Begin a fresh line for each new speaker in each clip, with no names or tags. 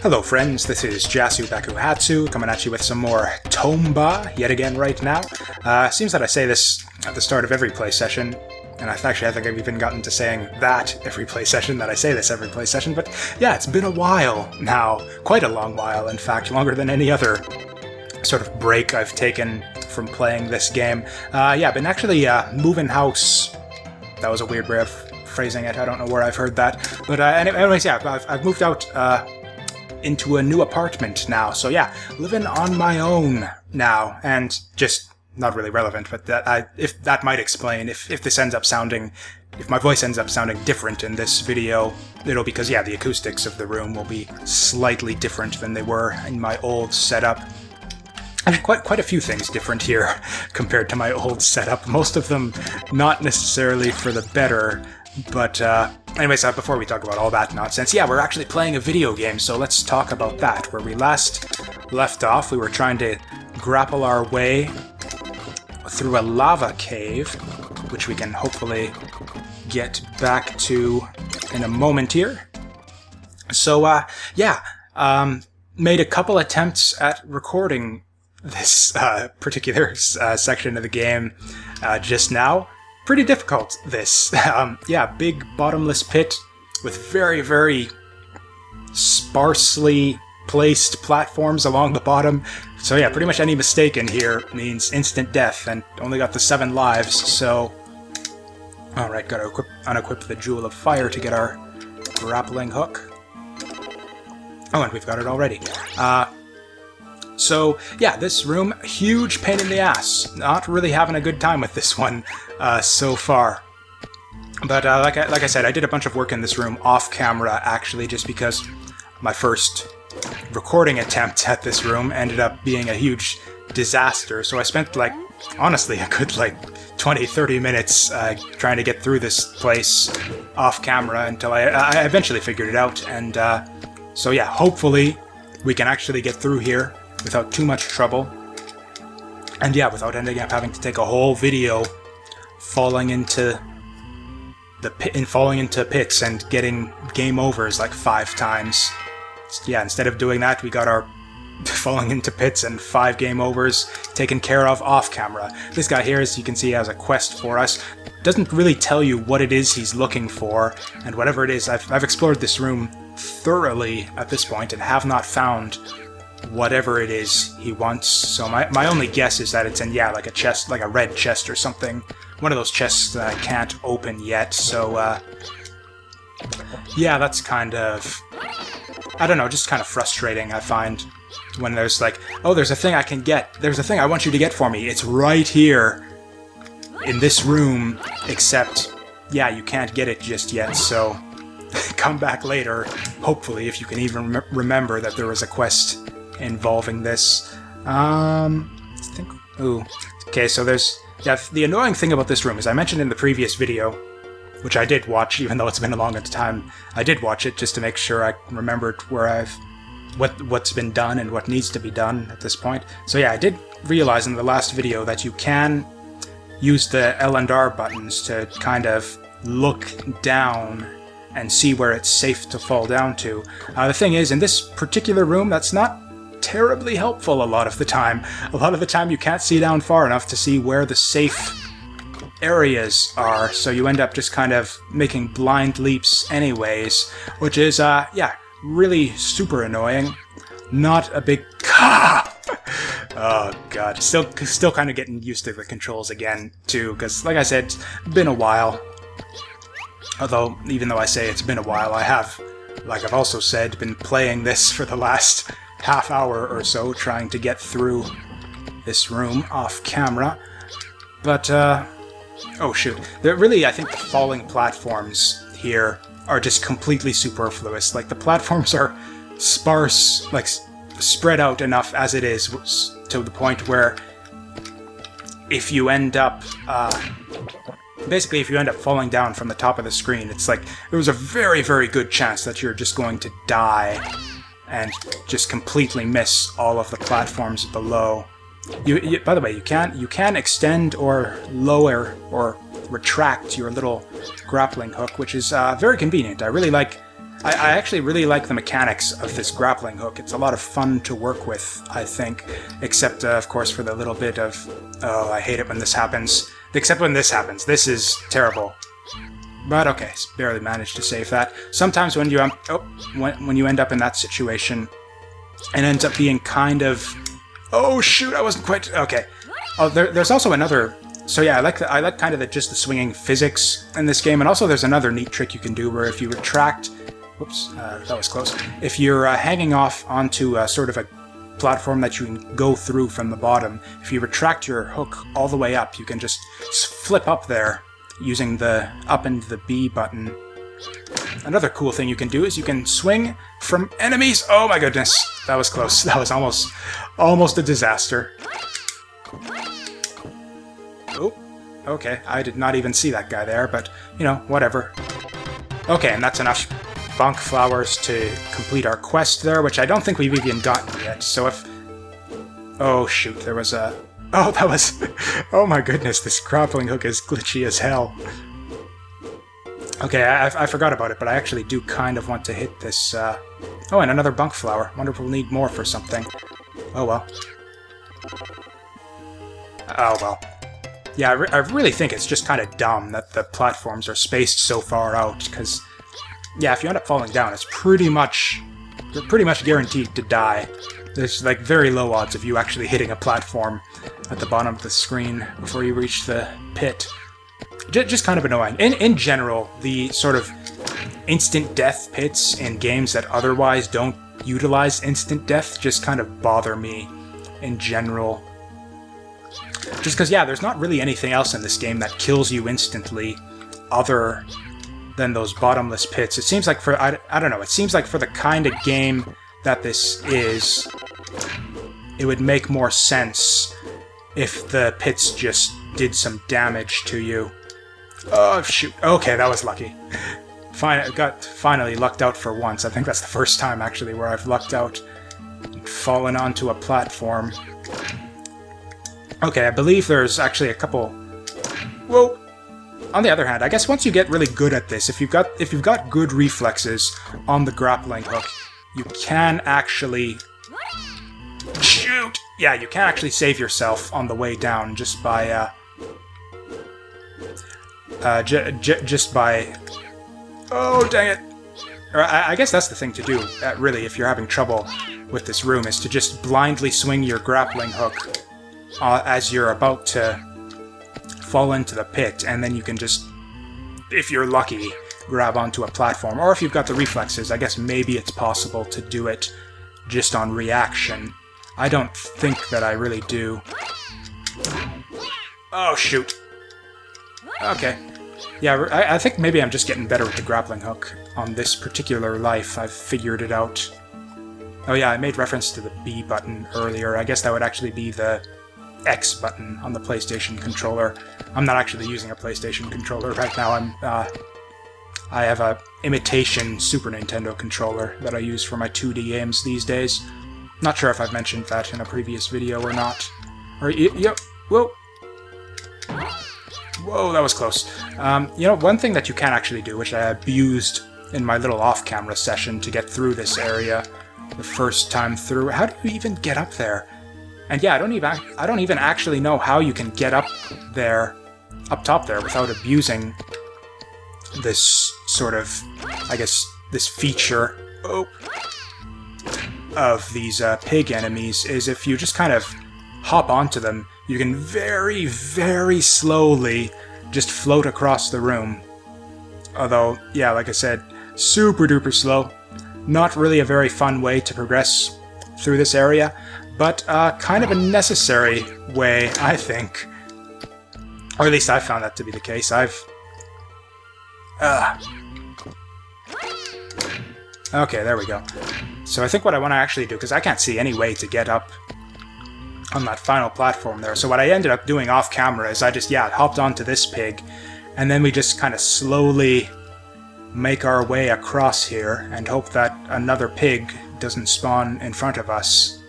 Hello friends, this is Jasu coming at you with some more Tomba yet again right now. Seems that I say this at the start of every play session, and I think I've even gotten to saying that every play session, that I say this every play session, but yeah, it's been a while now. Quite a long while, in fact, longer than any other sort of break I've taken from playing this game. I've been actually moving house. That was a weird way of phrasing it, I don't know where I've heard that. But anyways, yeah, I've moved out into a new apartment now. So yeah, living on my own now, and just not really relevant, but if that might explain if this ends up sounding, if my voice ends up sounding different in this video, it'll because yeah, the acoustics of the room will be slightly different than they were in my old setup. I mean, quite a few things different here compared to my old setup. Most of them not necessarily for the better. But anyways, before we talk about all that nonsense, yeah, we're actually playing a video game, so let's talk about that. Where we last left off, we were trying to grapple our way through a lava cave, which we can hopefully get back to in a moment here. So, made a couple attempts at recording this particular section of the game just now. Pretty difficult, this. Big bottomless pit with very, very sparsely placed platforms along the bottom. So yeah, pretty much any mistake in here means instant death, and only got the 7 lives, so... Alright, gotta unequip the Jewel of Fire to get our grappling hook. Oh, and we've got it already. So, yeah, this room, huge pain in the ass. Not really having a good time with this one so far. But like I said, I did a bunch of work in this room off camera, actually, just because my first recording attempt at this room ended up being a huge disaster. So I spent, honestly, a good, 20-30 minutes trying to get through this place off camera until I eventually figured it out. And so, yeah, hopefully we can actually get through here without too much trouble, and yeah, without ending up having to take a whole video falling into pits and getting game overs 5 times. Yeah, instead of doing that, we got our falling into pits and 5 game overs taken care of off camera. This guy here, as you can see, has a quest for us. Doesn't really tell you what it is he's looking for, and whatever it is, I've explored this room thoroughly at this point and have not found whatever it is he wants. So my only guess is that it's in, a chest, like a red chest or something. One of those chests that I can't open yet, so, yeah, that's kind of, I don't know, just kind of frustrating, I find, when there's oh, there's a thing I can get, there's a thing I want you to get for me, it's right here, in this room, except, yeah, you can't get it just yet, so come back later, hopefully, if you can even remember that there was a quest involving this. Okay, so there's... Yeah, the annoying thing about this room is I mentioned in the previous video, which I did watch, even though it's been a long time, I did watch it just to make sure I remembered where what's been done and what needs to be done at this point. So yeah, I did realize in the last video that you can use the L and R buttons to kind of look down and see where it's safe to fall down to. The thing is, in this particular room, that's not terribly helpful a lot of the time. A lot of the time you can't see down far enough to see where the safe areas are, so you end up just kind of making blind leaps anyways, which is, really super annoying. Not a big... Oh god, still kind of getting used to the controls again, too, because, like I said, it's been a while. Although, even though I say it's been a while, I have, like I've also said, been playing this for the last half hour or so, trying to get through this room off camera. But, oh shoot. Really, I think the falling platforms here are just completely superfluous. The platforms are sparse, spread out enough as it is, to the point where if you end up, basically, if you end up falling down from the top of the screen, it's there's a very, very good chance that you're just going to die and just completely miss all of the platforms below. By the way, you can extend or lower or retract your little grappling hook, which is very convenient. I really like I actually really like the mechanics of this grappling hook. It's a lot of fun to work with, I think. Except, of course, for the little bit of... Oh, I hate it when this happens. Except when this happens. This is terrible. But okay, barely managed to save that. Sometimes when you when you end up in that situation, it ends up being kind of... Oh shoot, I wasn't quite... Okay. Oh, there's also another... So yeah, I like kind of just the swinging physics in this game, and also there's another neat trick you can do where if you retract... Whoops, that was close. If you're hanging off onto sort of a platform that you can go through from the bottom, if you retract your hook all the way up, you can just flip up there using the up and the B button. Another cool thing you can do is you can swing from enemies. Oh my goodness, that was close. That was almost a disaster. Oh, okay, I did not even see that guy there, but, you know, whatever. Okay, and that's enough bonk flowers to complete our quest there, which I don't think we've even gotten yet, so if... Oh shoot, there was a... Oh, that was... Oh my goodness, this grappling hook is glitchy as hell. Okay, I forgot about it, but I actually do kind of want to hit this... Oh, and another bunk flower. Wonder if we'll need more for something. Oh well. Oh well. Yeah, I really think it's just kind of dumb that the platforms are spaced so far out, because... Yeah, if you end up falling down, it's pretty much... You're pretty much guaranteed to die. There's, like, very low odds of you actually hitting a platform at the bottom of the screen before you reach the pit. Just kind of annoying. In general, the sort of instant death pits in games that otherwise don't utilize instant death just kind of bother me in general. Just because, yeah, there's not really anything else in this game that kills you instantly other than those bottomless pits. It seems like for, I don't know, it seems like for the kind of game that this is, it would make more sense if the pits just did some damage to you. Oh, shoot. Okay, that was lucky. Finally lucked out for once. I think that's the first time, actually, where I've lucked out and fallen onto a platform. Okay, I believe there's actually a couple... Whoa! On the other hand, I guess once you get really good at this, if you've got good reflexes on the grappling hook, you can actually... Shoot! Yeah, you can actually save yourself on the way down just by, just by... Oh, dang it! Or I guess that's the thing to do, really, if you're having trouble with this room, is to just blindly swing your grappling hook as you're about to fall into the pit, and then you can just, if you're lucky, grab onto a platform. Or if you've got the reflexes, I guess maybe it's possible to do it just on reaction. I don't think that I really do. Oh, shoot. Okay. Yeah, I think maybe I'm just getting better with the grappling hook on this particular life. I've figured it out. Oh yeah, I made reference to the B button earlier. I guess that would actually be the X button on the PlayStation controller. I'm not actually using a PlayStation controller right now. I have a imitation Super Nintendo controller that I use for my 2D games these days. Not sure if I've mentioned that in a previous video or not. Or, yep, whoa! Whoa, that was close. You know, one thing that you can actually do, which I abused in my little off-camera session to get through this area the first time through. How do you even get up there? And yeah, I don't even actually know how you can get up there, up top there, without abusing this sort of, I guess, this feature of these pig enemies, is if you just kind of hop onto them, you can very, very slowly just float across the room. Although, yeah, like I said, super duper slow. Not really a very fun way to progress through this area, but kind of a necessary way, I think. Or at least I found that to be the case. Okay, there we go. So I think what I want to actually do, because I can't see any way to get up on that final platform there, so what I ended up doing off-camera is I just, yeah, hopped onto this pig, and then we just kind of slowly make our way across here and hope that another pig doesn't spawn in front of us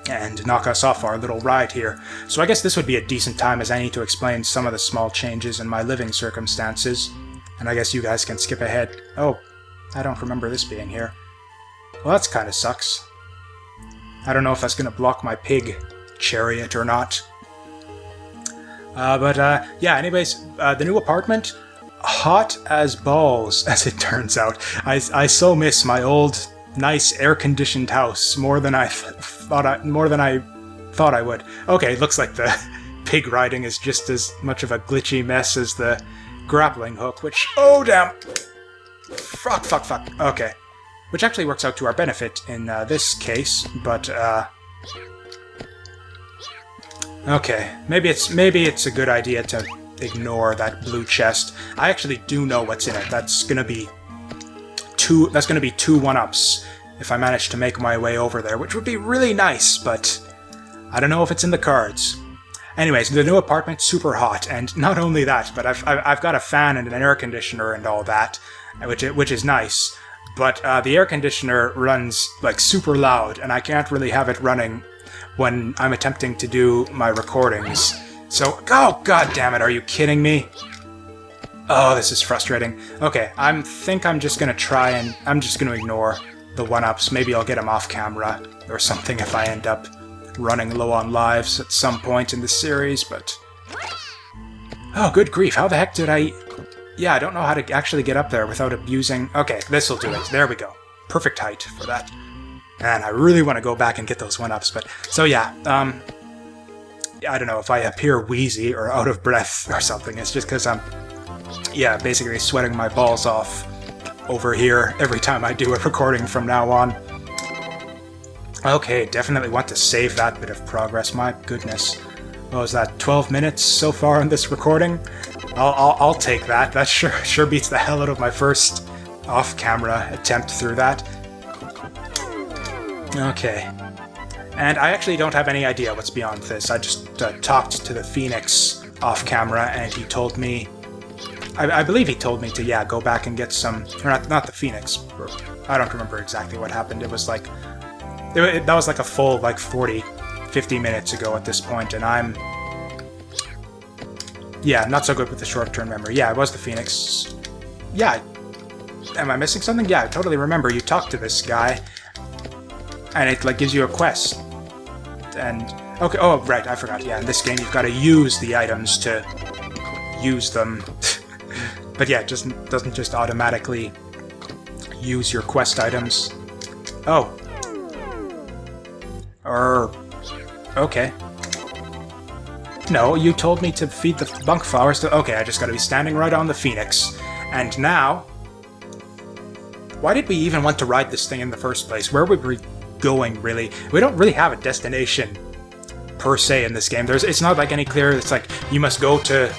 and knock us off our little ride here. So I guess this would be a decent time as any to explain some of the small changes in my living circumstances, and I guess you guys can skip ahead. Oh, I don't remember this being here. Well, that's kind of sucks. I don't know if that's going to block my pig chariot or not. Yeah, anyways, the new apartment, hot as balls, as it turns out. I so miss my old, nice, air-conditioned house more than I thought I would. Okay, looks like the pig riding is just as much of a glitchy mess as the grappling hook, which... Oh, damn! Fuck. Okay. Which actually works out to our benefit in this case, but, okay, maybe it's a good idea to ignore that blue chest. I actually do know what's in it. That's gonna be two 1-ups if I manage to make my way over there, which would be really nice, but I don't know if it's in the cards. Anyways, the new apartment, super hot, and not only that, but I've got a fan and an air conditioner and all that, which is nice. But the air conditioner runs like super loud, and I can't really have it running when I'm attempting to do my recordings. So, oh god damn it, are you kidding me? Oh, this is frustrating. Okay, think I'm just gonna try and I'm just gonna ignore the 1-ups. Maybe I'll get them off camera or something if I end up running low on lives at some point in the series, but... Oh, good grief, how the heck did I... Yeah, I don't know how to actually get up there without abusing... Okay, this'll do it. There we go. Perfect height for that. And I really want to go back and get those 1-ups, but... So yeah, I don't know if I appear wheezy or out of breath or something. It's just because I'm, yeah, basically sweating my balls off over here every time I do a recording from now on. Okay, definitely want to save that bit of progress. My goodness. What was that, 12 minutes so far in this recording? I'll take that. That sure beats the hell out of my first off-camera attempt through that. Okay. And I actually don't have any idea what's beyond this. I just talked to the Phoenix off-camera, and he told me... I believe he told me to, yeah, go back and get some... Or not the Phoenix. I don't remember exactly what happened. It was like... that was like a full, like, 50 minutes ago at this point, and I'm... Yeah, not so good with the short-term memory. Yeah, it was the Phoenix. Yeah. Am I missing something? Yeah, I totally remember. You talked to this guy, and it, like, gives you a quest. And... Okay, oh, right, I forgot. Yeah, in this game you've got to use the items to use them. But yeah, it just doesn't just automatically use your quest items. Oh. Okay. No, you told me to feed the bunk flowers to... Okay, I just gotta be standing right on the Phoenix. And now... Why did we even want to ride this thing in the first place? Where were we going, really? We don't really have a destination, per se, in this game. It's not like any clear... It's like, you must go to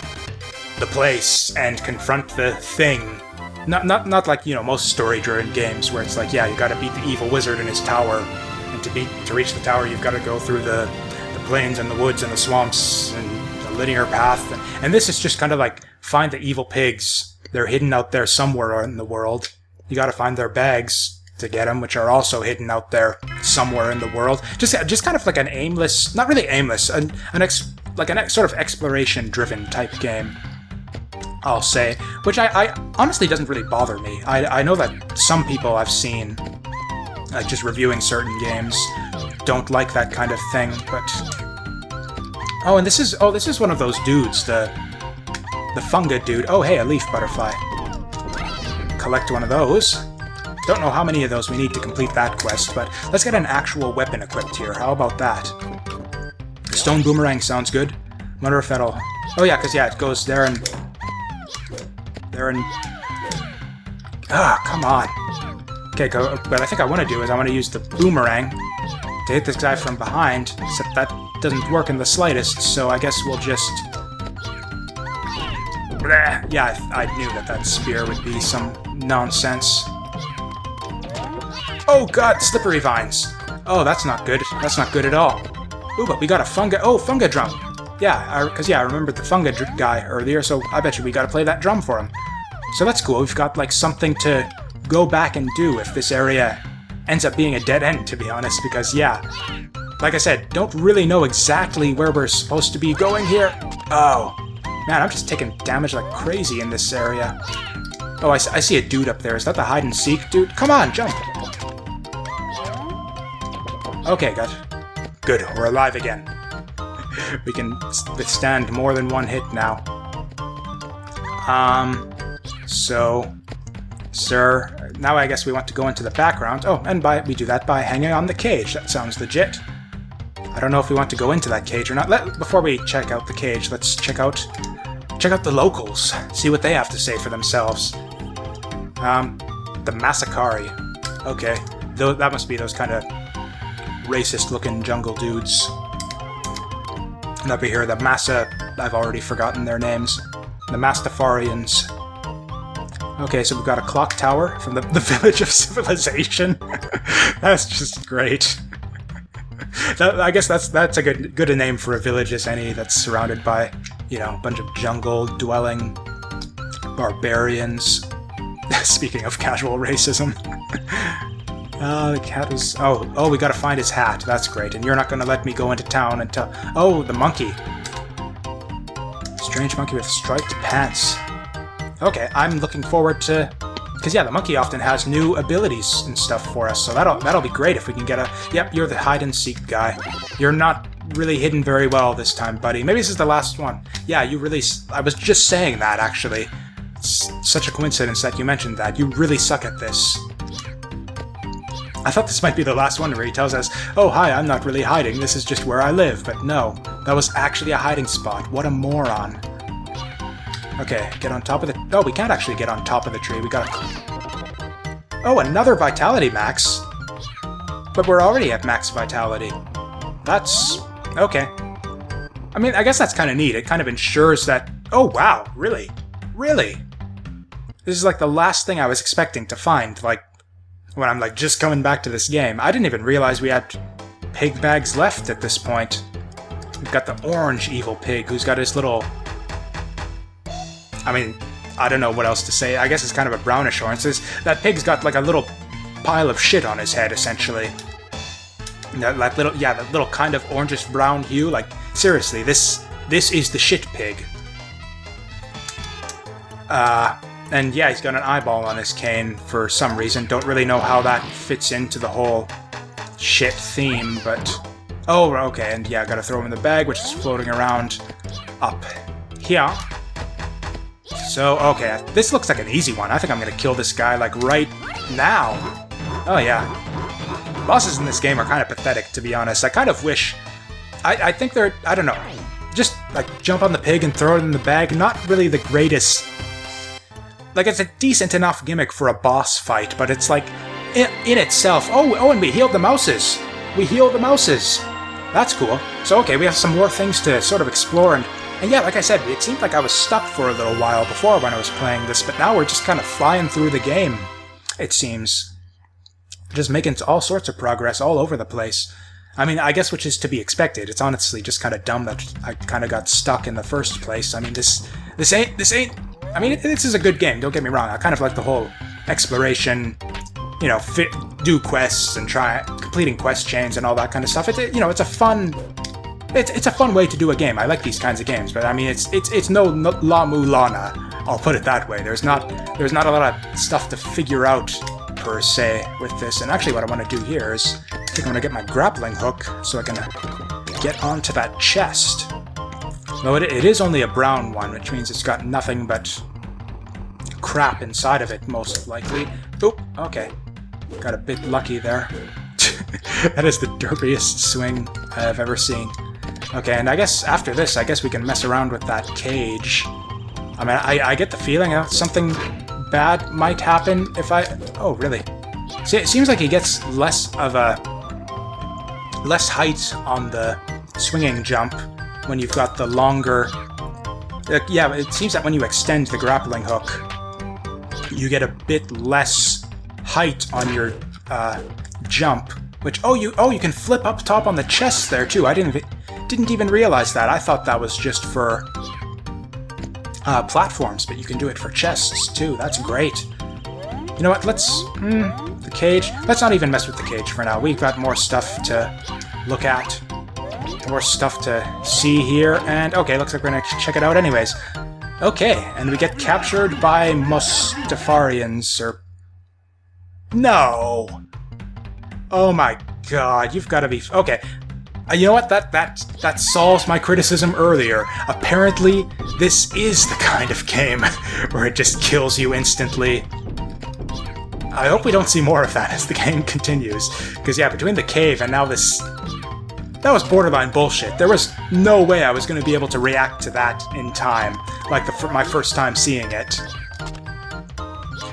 the place and confront the thing. Not like, you know, most story-driven games, where it's like, yeah, you gotta beat the evil wizard in his tower. And to reach the tower, you've got to go through the plains and the woods and the swamps and the linear path. And this is just kind of like, find the evil pigs. They're hidden out there somewhere in the world. You got to find their bags to get them, which are also hidden out there somewhere in the world. Just kind of like an aimless, not really aimless, an sort of exploration-driven type game, I'll say. Which I honestly doesn't really bother me. I know that some people I've seen, like just reviewing certain games, don't like that kind of thing, but... Oh, and this is one of those dudes, the funga dude. Oh, hey, a leaf butterfly. Collect one of those. Don't know how many of those we need to complete that quest, but let's get an actual weapon equipped here. How about that? Stone boomerang sounds good. Wonder if that'll... Oh yeah, because yeah, it goes there and... Ah, come on. Okay, what I think I want to do is I want to use the boomerang to hit this guy from behind, except that doesn't work in the slightest, so I guess we'll just... Yeah, I knew that spear would be some nonsense. Oh god, slippery vines! Oh, that's not good. That's not good at all. Ooh, but we got a funga drum! Yeah, because I remembered the funga guy earlier, so I bet you we gotta play that drum for him. So that's cool, we've got like something to go back and do if this area ends up being a dead end, to be honest, because yeah, like I said, don't really know exactly where we're supposed to be going here. Oh, man, I'm just taking damage like crazy in this area. Oh, I see a dude up there. Is that the hide and seek dude? Come on, jump! Okay, good. Good, we're alive again. We can withstand more than one hit now. So... Sir, now I guess we want to go into the background. Oh, and we do that by hanging on the cage. That sounds legit. I don't know if we want to go into that cage or not. Before we check out the cage, let's check out the locals. See what they have to say for themselves. The Masakari. Okay, that must be those kind of racist-looking jungle dudes. And over here, the I've already forgotten their names. The Mastafarians. Okay, so we've got a clock tower from the Village of Civilization. That's just great. I guess that's a good a name for a village as any that's surrounded by, you know, a bunch of jungle-dwelling barbarians. Speaking of casual racism. The cat was... Oh, we gotta find his hat. That's great. And you're not gonna let me go into town until... Oh, the monkey. Strange monkey with striped pants. Okay, I'm looking forward to... Because, yeah, the monkey often has new abilities and stuff for us, so that'll be great if we can get a... Yep, you're the hide-and-seek guy. You're not really hidden very well this time, buddy. Maybe this is the last one. Yeah, you really... I was just saying that, actually. It's such a coincidence that you mentioned that. You really suck at this. I thought this might be the last one where he tells us, oh, hi, I'm not really hiding, this is just where I live. But no, that was actually a hiding spot. What a moron. Okay, get on top of the... Oh, we can't actually get on top of the tree. We gotta... Oh, another Vitality max. But we're already at max Vitality. That's... okay. I mean, I guess that's kind of neat. It kind of ensures that... Oh, wow, really? Really? This is like the last thing I was expecting to find, like, when I'm like just coming back to this game. I didn't even realize we had pig bags left at this point. We've got the orange evil pig who's got his little... I mean, I don't know what else to say. I guess it's kind of a brownish orange. That pig's got like a little pile of shit on his head, essentially. That little kind of orangish-brown hue. Like, seriously, this is the shit pig. And yeah, he's got an eyeball on his cane for some reason. Don't really know how that fits into the whole shit theme, but... Oh, okay, and yeah, gotta throw him in the bag, which is floating around up here. So, okay, this looks like an easy one. I think I'm gonna kill this guy, like, right now. Oh, yeah. Bosses in this game are kind of pathetic, to be honest. I kind of wish... I think they're... I don't know. Just, like, jump on the pig and throw it in the bag. Not really the greatest... Like, it's a decent enough gimmick for a boss fight, but it's like, in itself... Oh, and we healed the mouses! We healed the mouses! That's cool. So, okay, we have some more things to sort of explore, and yeah, like I said, it seemed like I was stuck for a little while before when I was playing this, but now we're just kind of flying through the game, it seems. Just making all sorts of progress all over the place. I mean, I guess which is to be expected. It's honestly just kind of dumb that I kind of got stuck in the first place. I mean, this ain't... I mean, this is a good game, don't get me wrong. I kind of like the whole exploration, you know, do quests and completing quest chains and all that kind of stuff. You know, it's a fun... It's a fun way to do a game. I like these kinds of games, but I mean, it's no La Mulana. I'll put it that way. There's not a lot of stuff to figure out per se with this. And actually, what I want to do here is I think I'm gonna get my grappling hook so I can get onto that chest. Though it is only a brown one, which means it's got nothing but crap inside of it, most likely. Oop, okay. Got a bit lucky there. That is the derpiest swing I have ever seen. Okay, and I guess after this, I guess we can mess around with that cage. I mean, I get the feeling that something bad might happen if I... Oh, really? See, it seems like he gets less height on the swinging jump when you've got the longer... yeah, it seems that when you extend the grappling hook, you get a bit less height on your jump. Which, you can flip up top on the chest there too. I didn't even realize that. I thought that was just for platforms, but you can do it for chests too. That's great. You know what? Let's the cage. Let's not even mess with the cage for now. We've got more stuff to look at, more stuff to see here. And okay, looks like we're gonna check it out anyways. Okay, and we get captured by Mustafarians, or... No! Oh my god, you've got to be... Okay, you know what? That solves my criticism earlier. Apparently, this is the kind of game where it just kills you instantly. I hope we don't see more of that as the game continues. Because yeah, between the cave and now this... That was borderline bullshit. There was no way I was going to be able to react to that in time, like my first time seeing it.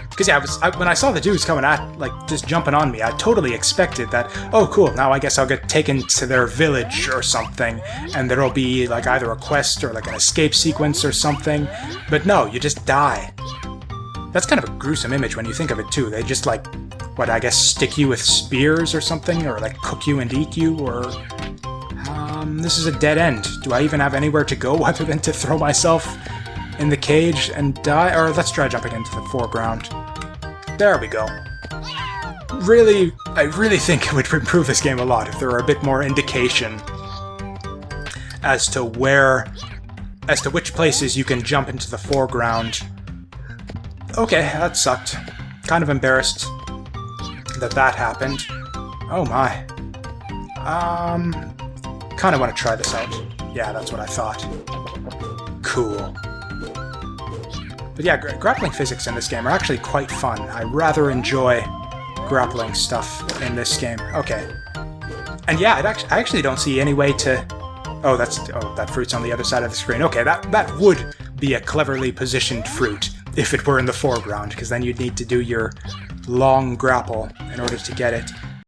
Because yeah, when I saw the dudes coming at, like, just jumping on me, I totally expected that, oh cool, now I guess I'll get taken to their village or something, and there'll be, like, either a quest or, like, an escape sequence or something. But no, you just die. That's kind of a gruesome image when you think of it, too. They just, like, what, I guess stick you with spears or something, or, like, cook you and eat you, or... this is a dead end. Do I even have anywhere to go other than to throw myself in the cage and die? Or let's try jumping into the foreground. There we go. Really, I really think it would improve this game a lot if there were a bit more indication as to which places you can jump into the foreground. Okay, that sucked. Kind of embarrassed that happened. Oh my. Kind of want to try this out. Yeah, that's what I thought. Cool. But yeah, grappling physics in this game are actually quite fun. I rather enjoy grappling stuff in this game. Okay. And yeah, I actually don't see any way to... Oh, that fruit's on the other side of the screen. Okay, that would be a cleverly positioned fruit if it were in the foreground, because then you'd need to do your long grapple in order to get it.